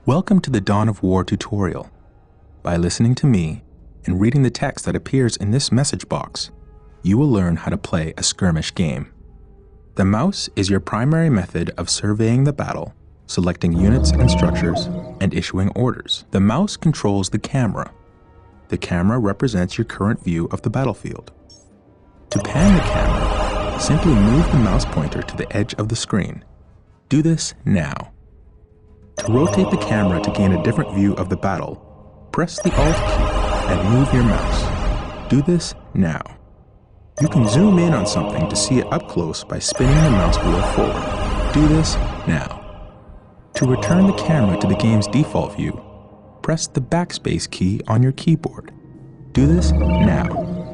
Welcome to the Dawn of War tutorial. By listening to me and reading the text that appears in this message box, you will learn how to play a skirmish game. The mouse is your primary method of surveying the battle, selecting units and structures, and issuing orders. The mouse controls the camera. The camera represents your current view of the battlefield. To pan the camera, simply move the mouse pointer to the edge of the screen. Do this now. To rotate the camera to gain a different view of the battle, press the Alt key and move your mouse. Do this now. You can zoom in on something to see it up close by spinning the mouse wheel forward. Do this now. To return the camera to the game's default view, press the backspace key on your keyboard. Do this now.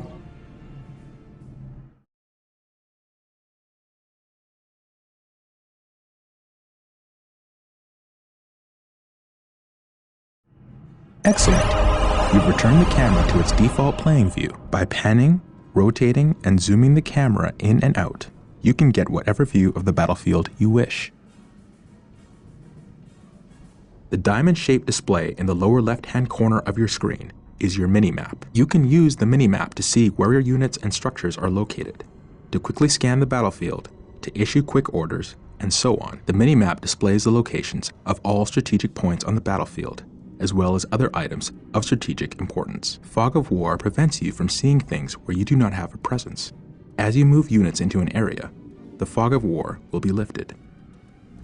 Excellent! You've returned the camera to its default playing view. By panning, rotating, and zooming the camera in and out, you can get whatever view of the battlefield you wish. The diamond-shaped display in the lower left-hand corner of your screen is your minimap. You can use the minimap to see where your units and structures are located, to quickly scan the battlefield, to issue quick orders, and so on. The minimap displays the locations of all strategic points on the battlefield, as well as other items of strategic importance. Fog of War prevents you from seeing things where you do not have a presence. As you move units into an area, the Fog of War will be lifted.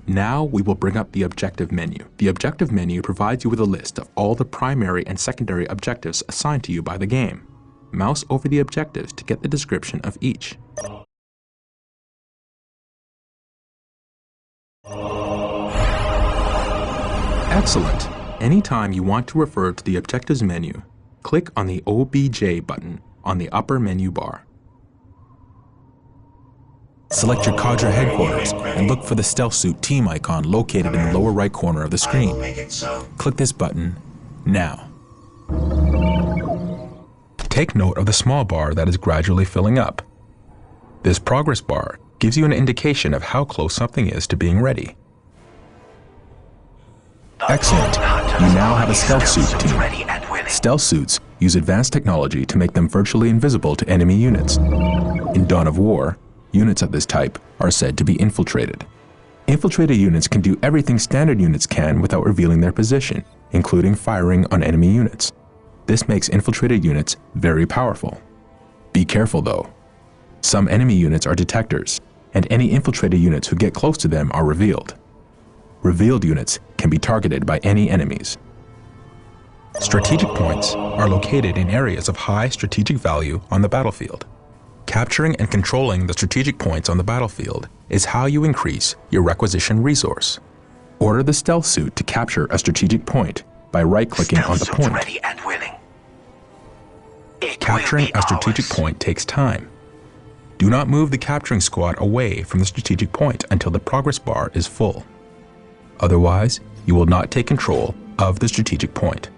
Now we will bring up the objective menu. The objective menu provides you with a list of all the primary and secondary objectives assigned to you by the game. Mouse over the objectives to get the description of each. Excellent! Anytime you want to refer to the Objectives menu, click on the OBJ button on the upper menu bar. Select your cadre headquarters and look for the stealth suit team icon located in the lower right corner of the screen. Click this button now. Take note of the small bar that is gradually filling up. This progress bar gives you an indication of how close something is to being ready. Excellent! You now have a stealth suit team. Stealth suits use advanced technology to make them virtually invisible to enemy units. In Dawn of War, units of this type are said to be infiltrated. Infiltrated units can do everything standard units can without revealing their position, including firing on enemy units. This makes infiltrated units very powerful. Be careful though. Some enemy units are detectors, and any infiltrated units who get close to them are revealed. Revealed units can be targeted by any enemies. Strategic points are located in areas of high strategic value on the battlefield. Capturing and controlling the strategic points on the battlefield is how you increase your requisition resource. Order the stealth suit to capture a strategic point by right-clicking on the point. Ready and willing. Capturing a strategic point takes time. Do not move the capturing squad away from the strategic point until the progress bar is full. Otherwise, you will not take control of the strategic point.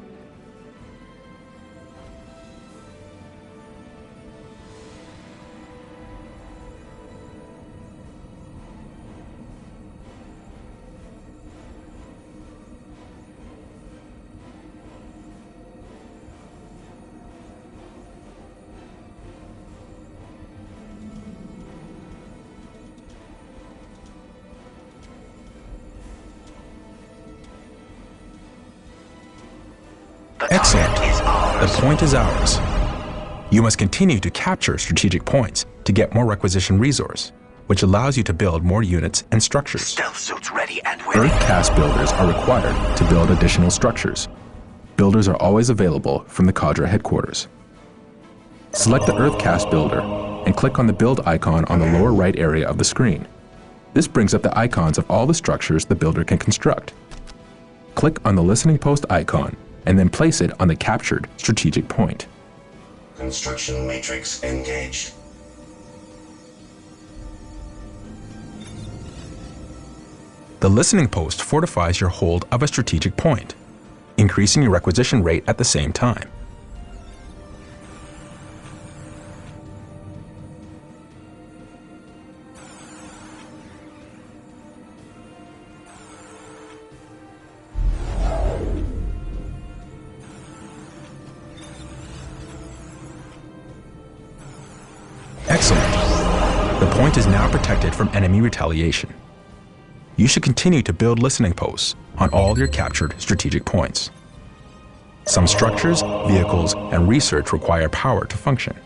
Excellent. The point is ours. You must continue to capture strategic points to get more requisition resource, which allows you to build more units and structures. Stealth suits ready and willing. Earth cast builders are required to build additional structures. Builders are always available from the cadre headquarters. Select the Earth cast builder and click on the build icon on the lower right area of the screen. This brings up the icons of all the structures the builder can construct. Click on the listening post icon and then place it on the captured strategic point. Construction matrix engaged. The listening post fortifies your hold of a strategic point, increasing your requisition rate at the same time. Excellent. The point is now protected from enemy retaliation. You should continue to build listening posts on all your captured strategic points. Some structures, vehicles, and research require power to function.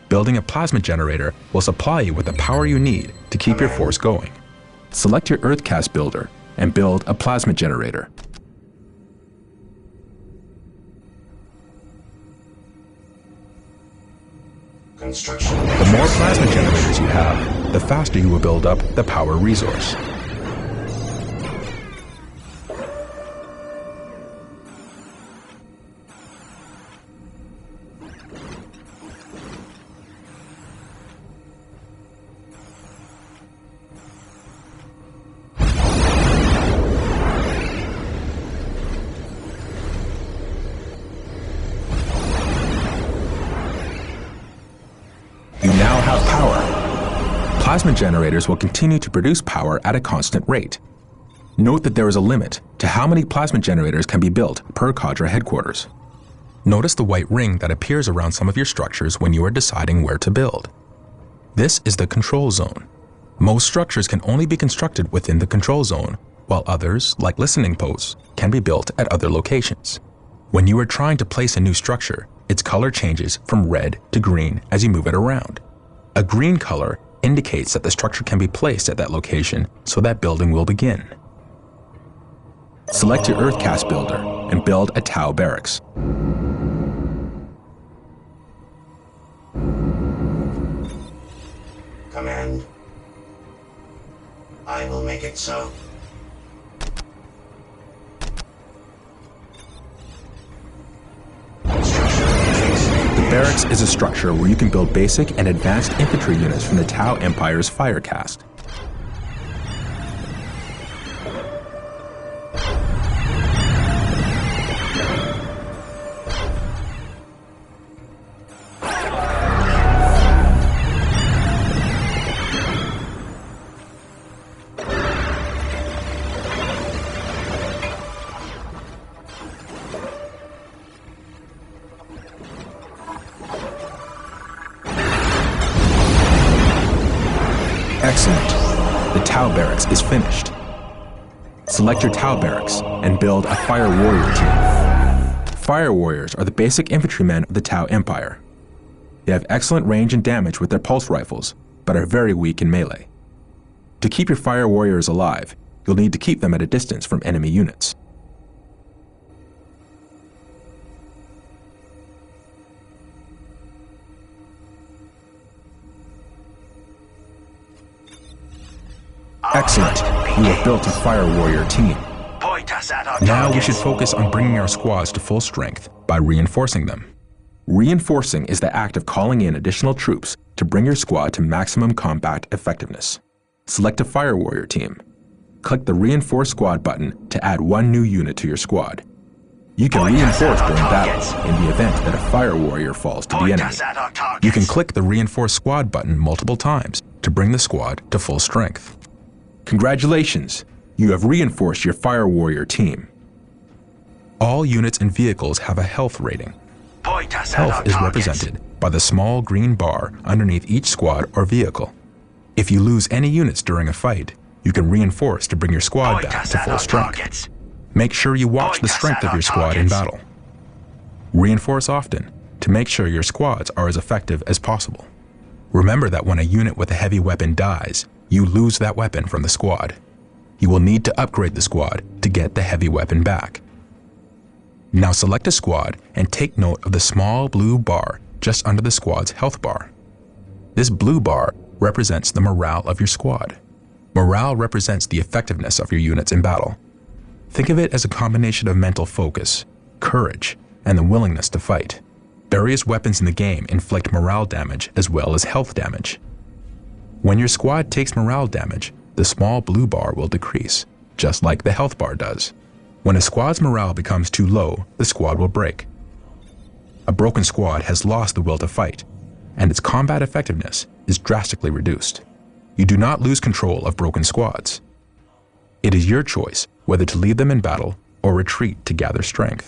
Building a plasma generator will supply you with the power you need to keep your force going. Select your Earthcast builder and build a plasma generator. Construction. The more plasma generators you have, the faster you will build up the power resource. You now have power. Plasma generators will continue to produce power at a constant rate. Note that there is a limit to how many plasma generators can be built per cadre headquarters. Notice the white ring that appears around some of your structures when you are deciding where to build. This is the control zone. Most structures can only be constructed within the control zone, while others, like listening posts, can be built at other locations. When you are trying to place a new structure, its color changes from red to green as you move it around. A green color indicates that the structure can be placed at that location, so that building will begin. Select your Earthcast builder and build a Tau barracks. Command. I will make it so. The barracks is a structure where you can build basic and advanced infantry units from the Tau Empire's Firecast. Excellent. The Tau barracks is finished. Select your Tau barracks and build a Fire Warrior team. Fire Warriors are the basic infantrymen of the Tau Empire. They have excellent range and damage with their pulse rifles, but are very weak in melee. To keep your Fire Warriors alive, you'll need to keep them at a distance from enemy units. Excellent. You have built a Fire Warrior team. Point us at our Now we targets. should focus on bringing our squads to full strength by reinforcing them. Reinforcing is the act of calling in additional troops to bring your squad to maximum combat effectiveness. Select a Fire Warrior team. Click the Reinforce Squad button to add one new unit to your squad. You can Point us reinforce at our during targets. battle in the event that a Fire Warrior falls to the Point enemy. us at our targets. You can click the Reinforce Squad button multiple times to bring the squad to full strength. Congratulations! You have reinforced your Fire Warrior team. All units and vehicles have a health rating. Point us at our Health is targets. represented by the small green bar underneath each squad or vehicle. If you lose any units during a fight, you can reinforce to bring your squad Point back us to at full our strength. targets. Make sure you watch Point the us strength at of our your squad in targets. battle. Reinforce often to make sure your squads are as effective as possible. Remember that when a unit with a heavy weapon dies, you lose that weapon from the squad. You will need to upgrade the squad to get the heavy weapon back. Now select a squad and take note of the small blue bar just under the squad's health bar. This blue bar represents the morale of your squad. Morale represents the effectiveness of your units in battle. Think of it as a combination of mental focus, courage, and the willingness to fight. Various weapons in the game inflict morale damage as well as health damage. When your squad takes morale damage, the small blue bar will decrease, just like the health bar does. When a squad's morale becomes too low, the squad will break. A broken squad has lost the will to fight, and its combat effectiveness is drastically reduced. You do not lose control of broken squads. It is your choice whether to leave them in battle or retreat to gather strength.